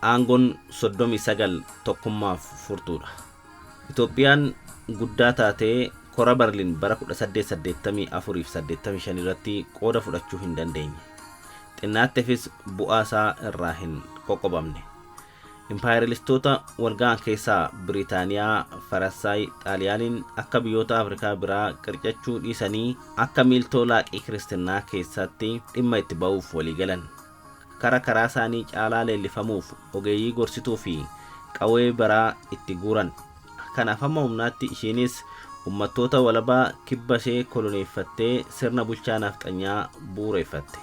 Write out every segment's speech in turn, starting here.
Aangoon 39 tokkummaaf furtuudha. Itoophiyaan guddaa taatee kora Berliin bara 1884-85 irratti qooda fudhachuu hin dandeenye. Xinnaatteefis bu'aa isaa irraa hin qoqqobamne. Impaayiralistoota walga'an keessaa Biriitaaniyaa, Faransaay, Xaaliyaaniin akka biyyoota Afrikaa biraa qircachuu dhiisanii akka miiltoo laaqii kiristinnaa keessatti dhimma itti ba'uuf walii galan. Karaa isaanii caalaa leellifamuuf ogeeyyii gorsituu fi qawwee baraa itti guuran. Kanaaf hamma humnaatti isheenis ummattoota walabaa kibba ishee koloneeffattee sirna bulchaa nafxanyaa bu'uureeffatte.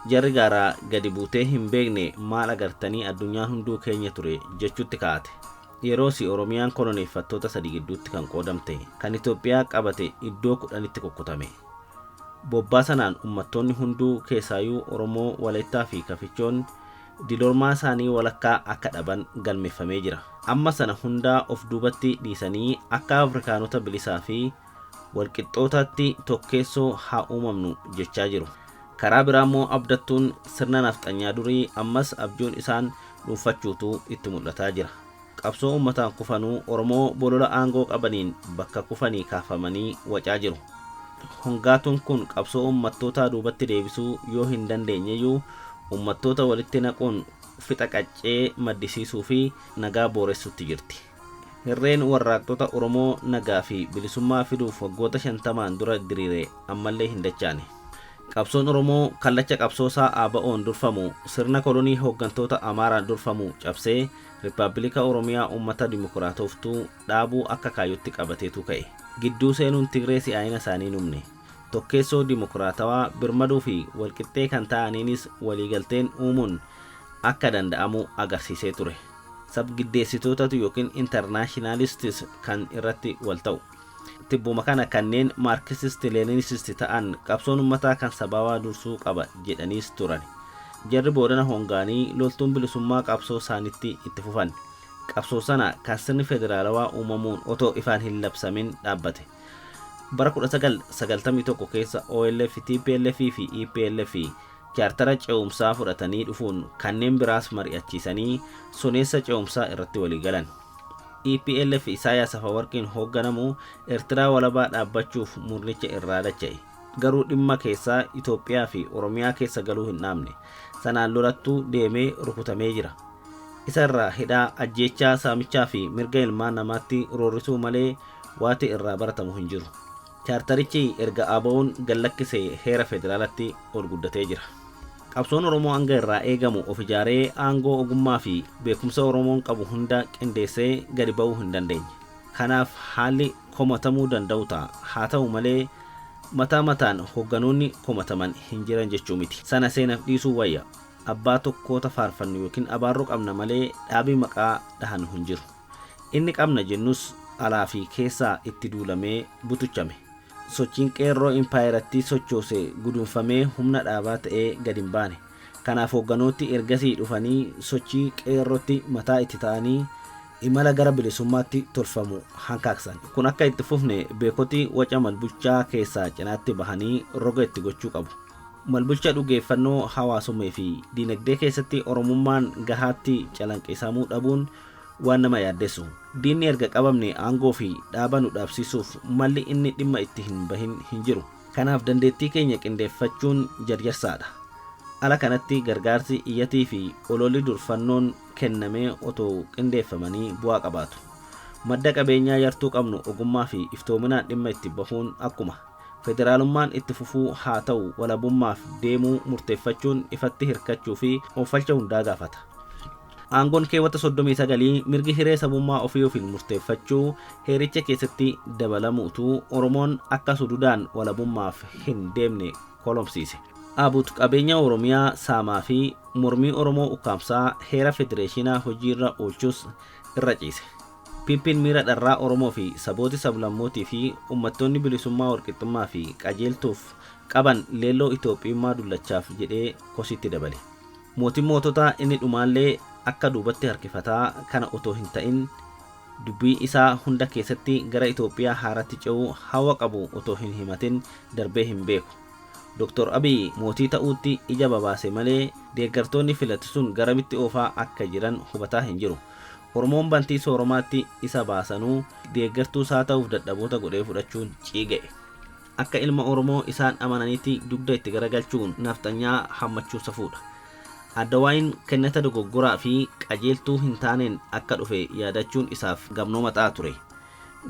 Jarri gaaraa gadi buutee hin beekne maal agartanii addunyaan hunduu keenya ture jechuutti kaa'ate. Yeroosi Oromiyaan koloneeffattoota sadii gidduutti kan qoodamte, kan Itoophiyaa qabate iddoo 10tti kukkutame. Bobbaa sanaan ummattoonni hunduu keessaayyuu Oromoo, Walaayittaa fi Kafichoon dilormaa isaanii walakkaa akka dhaban galmeeffamee jira. Amma sana hundaa of duubatti dhiisanii akka Afrikaanota bilisaa fi walqixxootaatti tokkeessoo haa uumamnu jechaa jiru. Karaa biraa immoo abdattuun sirna nafxanyaa durii ammas abjuun isaan dhuunfachuutu itti mul'ataa jira. Qabsoo uummataan kufanuu Oromoo bolola aangoo qabaniin bakka kufanii kaafamanii wacaa jiru. Hongaatuun kun qabsoo ummattootaa duubatti deebisuu yoo hin dandeenyeyyuu ummattoota walitti naquun fixa qaccee maddisiisuu fi nagaa booressutti jirti. Hirreen warraaqxota Oromoo nagaa fi bilisummaa fiduuf waggoota 50 dura diriire ammallee hin dachaane. Qabsoon Oromoo kallacha qabsoosaa ABO'n durfamu sirna kolonii hooggantoota Amaaraan durfamu cabsee Rippaabilika Oromiyaa uummata dimokiraatoftuu dhaabuu akka kaayyootti qabateetu ka'e. Gidduu seenuun Tigree si'aayina isaanii numne. Tokkeessoo dimokiraatawaa birmaduu fi walqixxee kan ta'aniinis waliigalteen uumuun akka danda'amu agarsiisee ture. Sabgiddeessitootatu yookiin intarnaashinaalistis kan irratti wal ta'u. Tibbuma kana kanneen maarkisisti leeninisisti ta'an qabsoon uummataa kan sababaa dursuu qaba jedhaniis turan. Jarri boodana hongaanii loltuun bilisummaa qabsoo isaanitti itti fufan. Qabsoo sana kan sirni federaalawaa uumamuun otoo ifaan hin labsamin dhaabbate. Bara 1991 keessa OLF, TPLF fi EPLF chaartara ce'umsaa fudhatanii dhufuun kanneen biraas mari'achiisanii soneessa ce'umsaa irratti walii galan. EPLF Isaayyaas Afawarqiin hoogganamu Eertiraa walabaa dhaabbachuuf murnicha irraa dacha'e. Garuu dhimma keessaa Itoophiyaa fi Oromiyaa keessa galuu hin dhaamne. Sanaan lolattuu deemee rukutamee jira. Isa irraa hidhaa, ajjeechaa, saamichaa fi mirga ilmaan namaatti roorrisuu malee waati irraa baratamu hin jiru. Chaartarichi erga ABO'n gallakkisee heera federaalatti ol guddatee jira. Qabsoon Oromoo hanga irraa eegamu of ijaaree aangoo ogummaa fi beekumsa Oromoon qabu hunda qindeessee gadi ba'uu hin dandeenye. Kanaaf haalli komatamuu danda'u ta'a. Haa ta'u malee mataa mataan hoogganoonni komataman hin jiran jechuu miti. Sana seenaaf dhiisuu wayya. Abbaa tokkoota faarfannu yookiin abaarroo qabna malee dhaabii maqaa dhahan hin jiru. Inni qabna jennus alaa fi keessaa itti duulamee butuchame. Sochiin qeerroo impaayiratti sochoose gudunfamee humna dhaabaa ta'ee gadi hin baane. Kanaaf hoogganooti ergasii dhufanii sochii qeerrootti mataa itti ta'anii imala gara bilisummaatti tolfamu hankaaksan. Kun akka itti fufne beekoti waca malbulchaa keessaa cinaatti bahanii roga itti gochuu qabu. Malbulcha dhugeeffannoo hawaasummaa fi diinagdee keessatti Oromummaan gahaatti calanqisamuu dhabuun waan nama yaaddessu. Diinni erga qabamne aangoo fi dhaaba nu dhaabsisuuf malli inni dhimma itti hin bahin hin jiru. Kanaaf dandeettii keenya qindeeffachuun jarjarsaadha. Ala kanatti gargaarsi iyyatii fi ololli durfannoon kennamee otoo qindeeffamanii bu'aa qabaatu. Madda qabeenyaa yartuu qabnu ogummaa fi iftoominaan dhimma itti bahuun akkuma federaalummaan itti fufuu haa ta'u walabummaaf deemuu murteeffachuun ifatti hirkachuu fi oofalcha hundaa gaafata. Aangoon keewwata 39 mirgi hiree sabummaa ofii ofiin murteeffachuu heericha keessatti dabalamuutu Oromoon akka sududaan walabummaaf hin deemne kolomsiise. Abuut qabeenya Oromiyaa saamaa fi mormii Oromoo ukkaamsaa heera federeeshinaa hojiirra oolchus irra ciise. Pimpin miira dharraa Oromoo fi sabooti sablammootii fi uummattoonni bilisummaa walqixxummaa fi qajeeltuuf qaban leelloo Itoophiyummaa dullachaaf jedhee kositti dabale. Mootiin moototaa inni dhumaallee akka duubatti harkifataa kana otoo hin ta'in dubbii isaa hunda keessatti gara Itoophiyaa haaratti ce'uu hawa qabu otoo hin himatin darbee hin beeku. Dr. Abiy mootii ta'uutti ija babaase malee deeggartoonni filate sun garamitti oofaa akka jiran hubataa hin jiru. Oromoon bantii sooromaatti isa baasanuu deeggartuu isaa ta'uuf dadhaboota godhee fudhachuun ciiga'e. Akka ilma Oromoo isaan amananiitti dugda itti garagalchuun nafxanyaa hammachuu safuudha. Addawaayeen kennata dogoggoraa fi qajeeltuu hin taaneen akka dhufe yaadachuun isaaf gamnoo maxaa ture.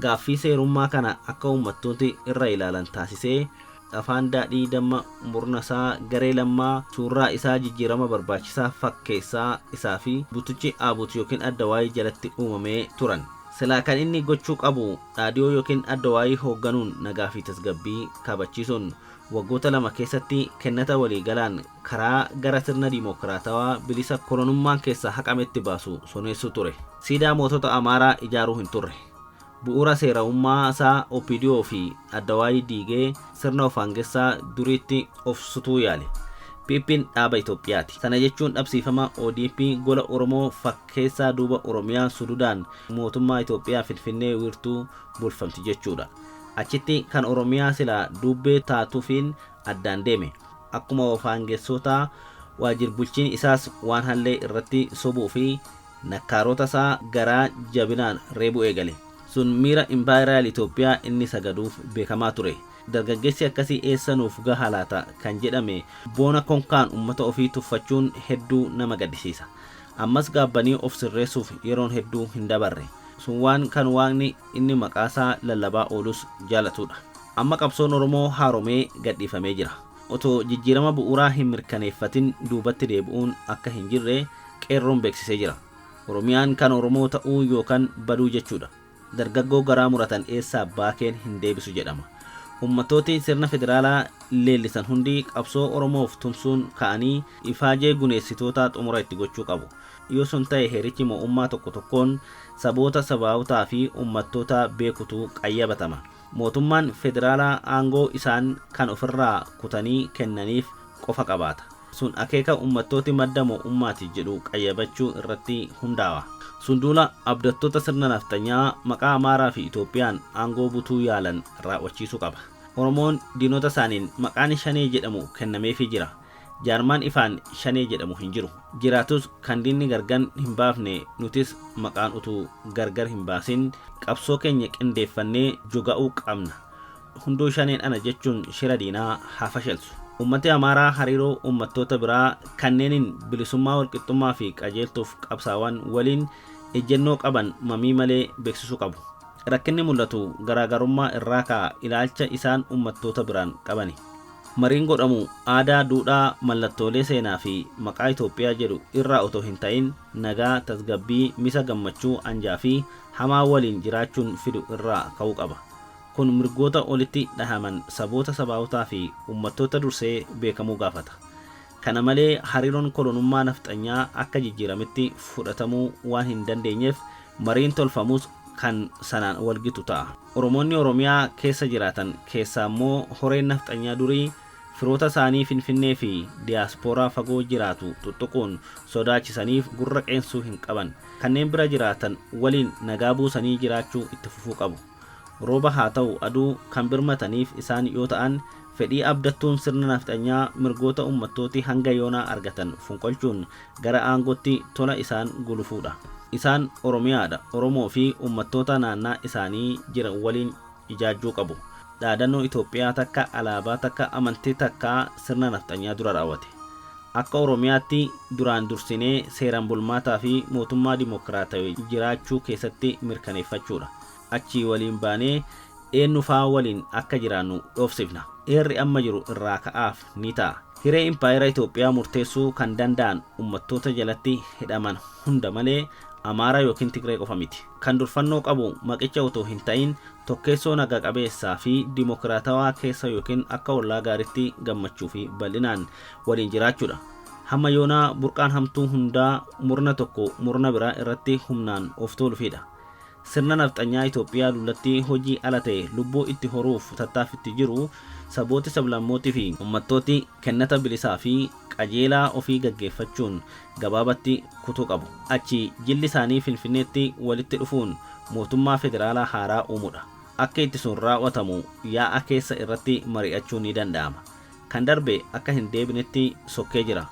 Gaaffii seerummaa kana akka uummattooti irra ilaalan taasisee afaan daadhii damma murnasaa garee lammaa suuraa isaa jijjiirama barbaachisaa fakkeessaa isaa fi butuchi Aabut yookiin Addawaayii jalatti uumamee turan. Silaa kan inni gochuu qabu dhaadhiyoo yookiin Addawaayii hoogganuun nagaa fi tasgabbii kabachiisuun waggoota lama keessatti kennata waliigalaan karaa gara sirna dimokiraatawaa bilisa kolonummaan keessaa haqametti baasu soneessu ture. Siidaa mootota Amaaraa ijaaruu hin turre. Bu'uura seerummaa isaa OPDO fi Addawaayii diigee sirna ofaangessaa duriitti of sutuu yaale. PP'n dhaaba Itoophiyaati. Sana jechuun dhabsiifama ODP gola Oromoo fakkeessaa duuba Oromiyaa Sududaan mootummaa Itoophiyaa Finfinnee wiirtuu bulfamti jechuudha. Achitti kan Oromiyaa sila dubbee taatuufiin addaan deeme. Akkuma ofaangessoota waajjir bulchiin isaas waan hallee irratti sobuu fi nakkaarota isaa garaa jabinaan reebuu eegale. Sun miira Imperial Itoophiyaa inni sagaduuf beekamaa ture. Dargaggeessi akkasii eessanuuf gaha laata kan jedhame boona konkaan uummata ofii tuffachuun hedduu nama gaddisiisa. Ammas gaabbanii of sirreessuuf yeroon hedduu hin dabarre. Sun waan kan waaqni inni maqaasaa lallabaa oolus jaalatudha. Amma qabsoon Oromoo haaromee gadhiifamee jira. Otoo jijjiirama bu'uuraa hin mirkaneeffatin duubatti deebi'uun akka hin jirre qeerroon beeksisee jira. Oromiyaan kan Oromoo ta'uu yookaan baduu jechuudha. Dargaggoo garaa muratan eessaa baakeen hin deebisu jedhama. Uummattooti sirna federaalaa leellisan hundi qabsoo Oromoof tumsuun ka'anii ifaajee guneessitoota xumura itti gochuu qabu. Yoo sun ta'e heerichi moo'ummaa tokko tokkoon saboota sabaawutaa fi uummattoota beekutu qayyabatama. Mootummaan federaalaa aangoo isaan kan ofirraa kutanii kennaniif qofa qabaata. Sun akeeka uummattooti madda moo'ummaati jedhu qayyabachuu irratti hundaa'a. Sunduula abdattoota sirna naftanyaa maqaa Amaaraa fi Itoophiyaan aangoo butuu yaalan raawwachiisuu qaba. Oromoon diinota isaaniin maqaan shanee jedhamu kennameefii jira. Jaarmaan ifaan shanee jedhamu hin jiru. Jiraatus kan diinni gargar hin baafne nutis maqaan utuu gargar hin baasin qabsoo keenya qindeeffannee juga'uu qabna. Hunduu shaneen ana jechuun shira diinaa haa fashalsu. Uummati Amaaraa hariiroo uummattoota biraa kanneeniin bilisummaa walqixxummaa fi qajeeltuuf qabsaawwan waliin ejjennoo qaban mamii malee beeksisuu qabu. Rakkinni mul'atu garaagarummaa irraa ka'a ilaalcha isaan uummattoota biraan qabani. Mariin godhamu aadaa, duudhaa, mallattoolee seenaa fi maqaa Itoophiyaa jedhu irraa otoo hin ta'in nagaa, tasgabbii, misa gammachuu, anjaa fi hamaa waliin jiraachuun fidu irraa ka'uu qaba. Kun mirgoota olitti dhahaman saboota sabaawutaa fi uummattoota dursee beekamuu gaafata. Kana malee hariiroon kolonummaa nafxanyaa akka jijjiirametti fudhatamuu waan hin dandeenyeef mariin tolfamus kan sanaan walgitu ta'a. Oromoonni Oromiyaa keessa jiraatan keessaa immoo horeen nafxanyaa durii firoota isaanii Finfinnee fi diyaaspooraa fagoo jiraatu tuttuquun sodaachisaniif gurra qeensuu hin qaban. Kanneen bira jiraatan waliin nagaa buusanii jiraachuu itti fufuu qabu. Rooba haa ta'u aduu kan birmataniif isaan yoo ta'an fedhii abdattuun sirna nafxanyaa mirgoota uummattooti hanga yoonaa argatan funqolchuun gara aangootti tola isaan gulufuudha. Isaan Oromiyaadha. Oromoo fi uummattoota naannaa isaanii jiran waliin ijaajjuu qabu. Dhaadannoo Itoophiyaa takka, alaabaa takka, amantii takka sirna nafxanyaa dura raawwate. Akka Oromiyaatti duraan dursinee seeraan bulmaataa fi mootummaa dimokiraatawaa jiraachuu keessatti mirkaneeffachuudha. Achi waliin baanee eenyufaa waliin akka jiraannu dhoofsifna. Heerri amma jiru irraa ka'aaf ni ta'a. Hiree Impaayera Itoophiyaa murteessuu kan danda'an uummattoota jalatti hidhaman hunda malee Amaaraa yookiin Tigree qofa miti. Kan durfannoo qabu maqicha otoo hin ta'in tokkeessoo naga qabeessaa fi dimokiraatawaa keessa yookiin akka ollaa gaariitti gammachuu fi bal'inaan waliin jiraachuudha. Hamma yoonaa burqaan hamtuu hundaa murna tokko murna biraa irratti humnaan of tuuluufidha. Sirna nafxanyaa Itoophiyaa dullatti hojii ala ta'e lubbuu itti horuuf tattaaffitti jiru sabooti sablammootii fi uummattooti kennata bilisaa fi qajeelaa ofii gaggeeffachuun gabaabatti kutuu qabu. Achi jilli isaanii Finfinneetti walitti dhufuun mootummaa federaalaa haaraa uumuudha. Akka itti sun raawwatamu yaa'a keessa irratti mari'achuun ni danda'ama. Kan darbe akka hin deebinetti sokkee jira.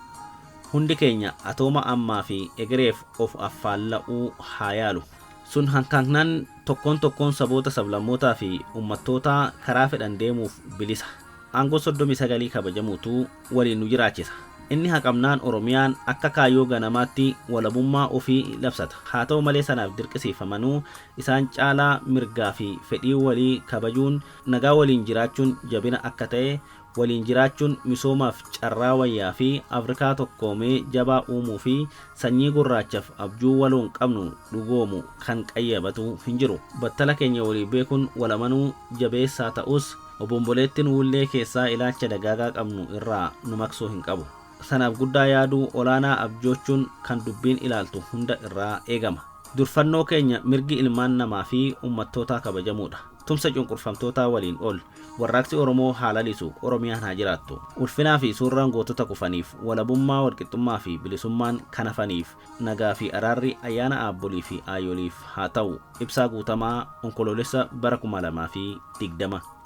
Hundi keenya atooma ammaa fi egereef of affaalla'uu haa yaalu. Sun hankaannan tokkoon saboota sablammootaa fi uummattoota karaa fedhan deemuuf bilisa. Aangoo 39 kabajamuutu waliin nu jiraachisa. Inni haqamnaan Oromiyaan akka kaayyoo ganamaatti walabummaa ofii labsata. Haa ta'u malee sanaaf dirqisiifamanuu isaan caalaa mirgaa fi fedhii walii kabajuun nagaa waliin jiraachuun jabina akka ta'e, waliin jiraachuun misoomaaf carraa wayyaa fi Afrikaa tokkoomee jabaa uumuu fi sanyii gurraachaaf abjuu waloon qabnu dhugoomu kan qayyabatu hin jiru. Battala keenya walii beekuun walamanuu jabeessaa ta'us obomboleettiin wullee keessaa ilaalcha dagaagaa qabnu irraa nu maksuu hin qabu. Sanaaf guddaa yaaduu olaanaa abjoochuun kan dubbiin ilaaltu hunda irraa eegama. Durfannoo keenya mirgi ilmaan namaa fi uummattootaa kabajamuudha. Tumsa cunqurfamtootaa waliin ol. Warraaqsi Oromoo haa lalisu, Oromiyaan haa jiraattu. Ulfinaa fi suuraan gootota kufaniif, walabummaa, walqixxummaa fi bilisummaan kan hafaniif, nagaa fi araarri ayyaana aabbolii fi aayoliif haa ta'u. Ibsaa Guutamaa, Onkoloolessa bara 2020.